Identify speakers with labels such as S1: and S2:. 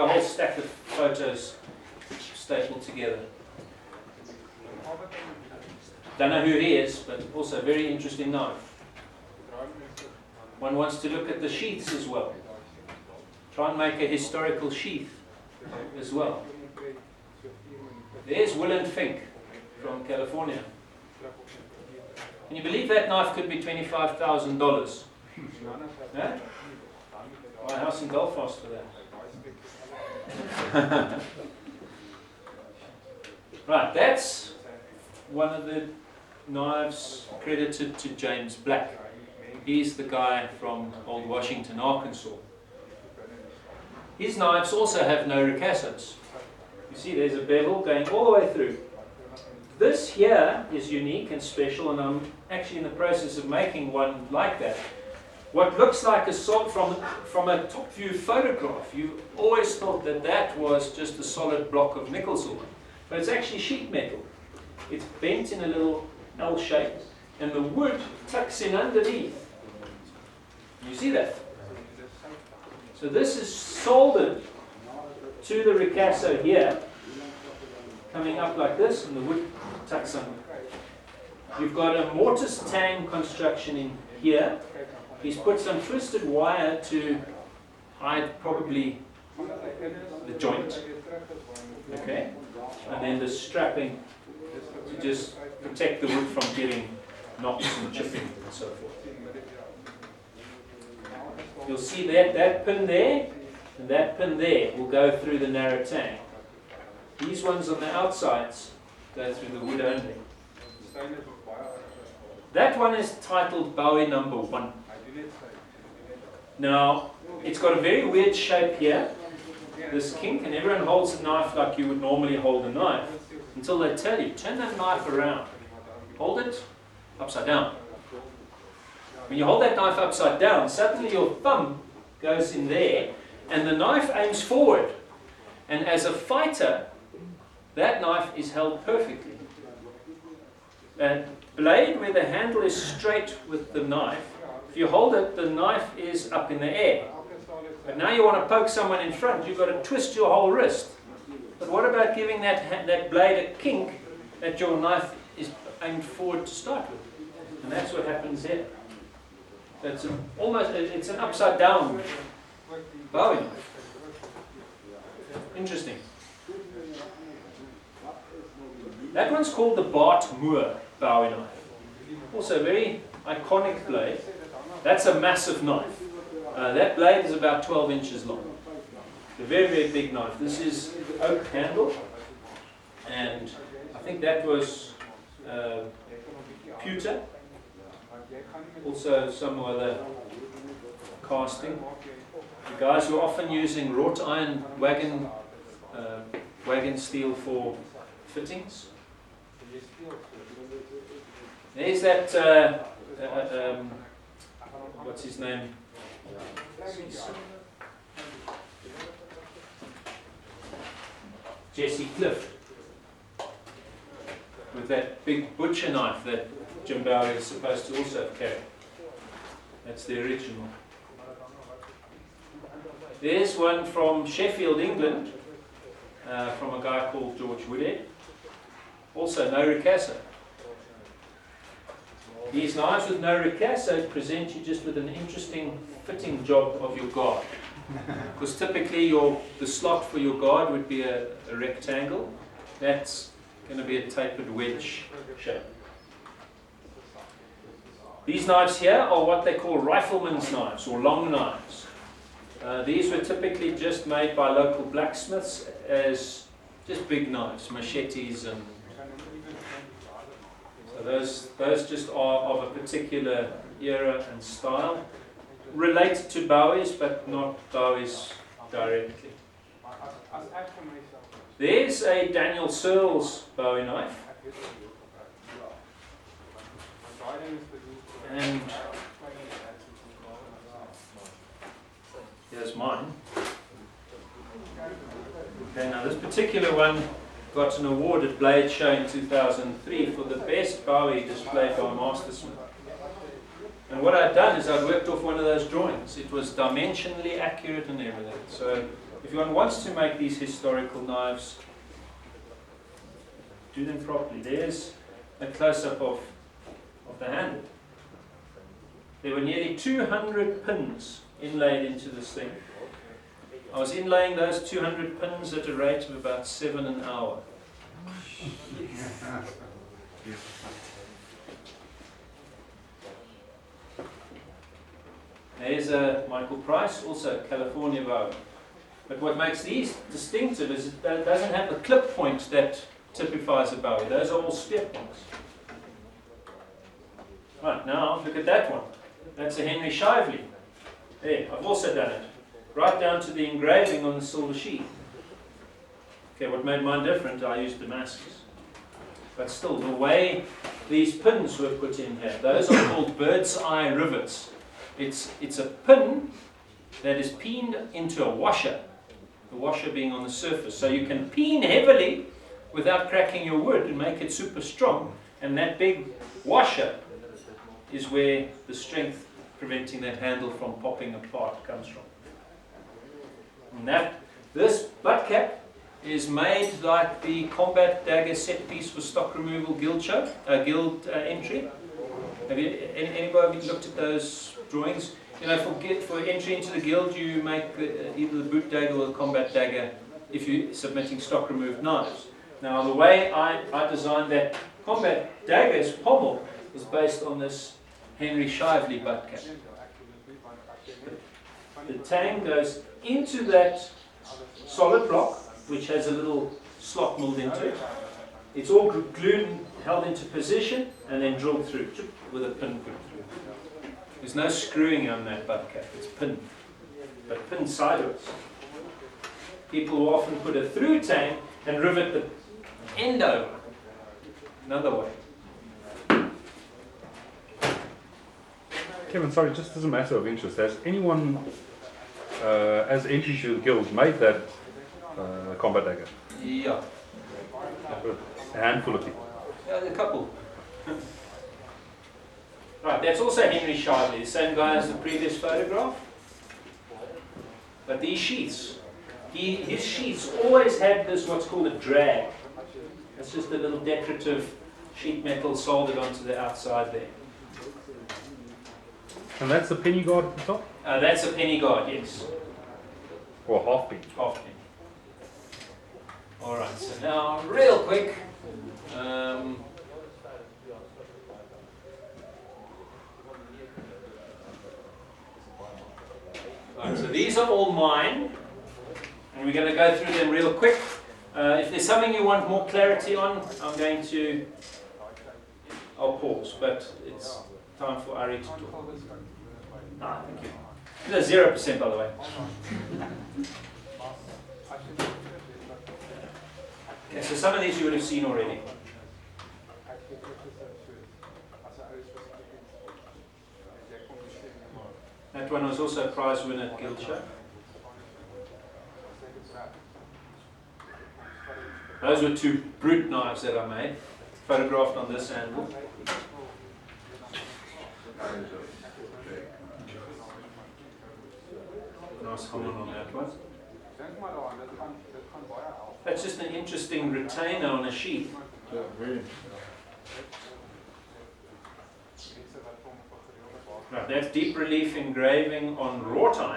S1: a whole stack of photos stapled together. Don't know who he is, but also a very interesting knife. One wants to look at the sheaths as well. Try and make a historical sheath as well. There's Will and Fink from California. Can you believe that knife could be $25,000? Yeah? Buy a house in Belfast for that. Right, that's one of the knives credited to James Black. He's the guy from Old Washington, Arkansas. His knives also have no ricassos. You see there's a bevel going all the way through. This here is unique and special, and I'm actually in the process of making one like that. What looks like a from a top view photograph, you always thought that that was just a solid block of nickel silver. But it's actually sheet metal. It's bent in a little L shape, and the wood tucks in underneath. You see that? So this is soldered to the ricasso here, coming up like this, and the wood tucks under. You've got a mortise tang construction in here. He's put some twisted wire to hide probably the joint. Okay? And then the strapping to just protect the wood from getting knocks and chipping and so forth. You'll see that pin there and that pin there will go through the narrow tang. These ones on the outsides go through the wood only. That one is titled Bowie number 1. Now, it's got a very weird shape here, this kink, and everyone holds a knife like you would normally hold a knife until they tell you, turn that knife around. Hold it upside down. When you hold that knife upside down, suddenly your thumb goes in there and the knife aims forward. And as a fighter, that knife is held perfectly. A blade where the handle is straight with the knife, if you hold it, the knife is up in the air. But now you want to poke someone in front, you've got to twist your whole wrist. But what about giving that blade a kink that your knife is aimed forward to start with? And that's what happens here. It's it's an upside down Bowie knife. Interesting. That one's called the Bart Moore Bowie knife. Also a very iconic blade. That's a massive knife. That blade is about 12 inches long. A very, very big knife. This is oak handle, and I think that was pewter. Also some other casting. The guys were often using wrought iron wagon steel for fittings. There's that, what's his name? Jesse Cliff, with that big butcher knife that Jim Bowie is supposed to also carry. That's the original. There's one from Sheffield, England, from a guy called George Woodhead. Also no ricasso. These knives with no ricasso present you just with an interesting fitting job of your guard. Because typically the slot for your guard would be a rectangle. That's going to be a tapered wedge shape. These knives here are what they call rifleman's knives or long knives. These were typically just made by local blacksmiths as just big knives, machetes, and so those just are of a particular era and style, related to Bowie's, but not Bowie's directly. There's a Daniel Searles Bowie knife, and here's mine. Okay, now this particular one got an award at Blade Show in 2003 for the best Bowie displayed by a mastersmith. And what I'd done is I'd worked off one of those drawings. It was dimensionally accurate and everything. So if one wants to make these historical knives, do them properly. There's a close-up of the handle. There were nearly 200 pins inlaid into this thing. I was inlaying those 200 pins at a rate of about 7 an hour. There's a Michael Price, also California Bowie. But what makes these distinctive is that it doesn't have the clip point that typifies a Bowie. Those are all step points. Right, now look at that one. That's a Henry Shively. There, I've also done it. Right down to the engraving on the silver sheath. Okay, what made mine different, I used Damascus. But still, the way these pins were put in here, those are called bird's eye rivets. It's a pin that is peened into a washer, the washer being on the surface. So you can peen heavily without cracking your wood and make it super strong. And that big washer is where the strength preventing that handle from popping apart comes from. And this butt cap is made like the combat dagger set piece for stock removal guild entry. Have anybody looked at those drawings? You know, for entry into the guild, you make either the boot dagger or the combat dagger if you're submitting stock removed knives. Now, the way I designed that combat dagger's pommel was based on this Henry Shively butt cap. The tang goes into that solid block, which has a little slot milled into it. It's all glued and held into position and then drilled through with a pin put through. There's no screwing on that butt cap, it's pinned, but pinned sideways. People will often put a through tang and rivet the end over. Another way.
S2: Kevin, sorry, just as a matter of interest, has anyone, as entry to the guild, made that combat dagger?
S1: Yeah.
S2: A handful of people.
S1: Yeah, a couple. Right, that's also Henry Shively, the same guy as the previous photograph. But these sheaths, his sheaths always had this what's called a drag. That's just a little decorative sheet metal soldered onto the outside there.
S2: And that's the penny guard at the top?
S1: That's a penny guard, yes.
S2: Or half penny?
S1: Half penny. Alright, so now real quick. Right, so these are all mine. And we're going to go through them real quick. If there's something you want more clarity on, I'll pause, but it's time for Ari to talk. Thank you. No, 0% by the way. Okay, so some of these you would have seen already. That one was also a prize winner at Guild Show. Those were 2 brute knives that I made, photographed on this anvil. Nice comment on that one. That's just an interesting retainer on a sheath. Right, that's deep relief engraving on raw time.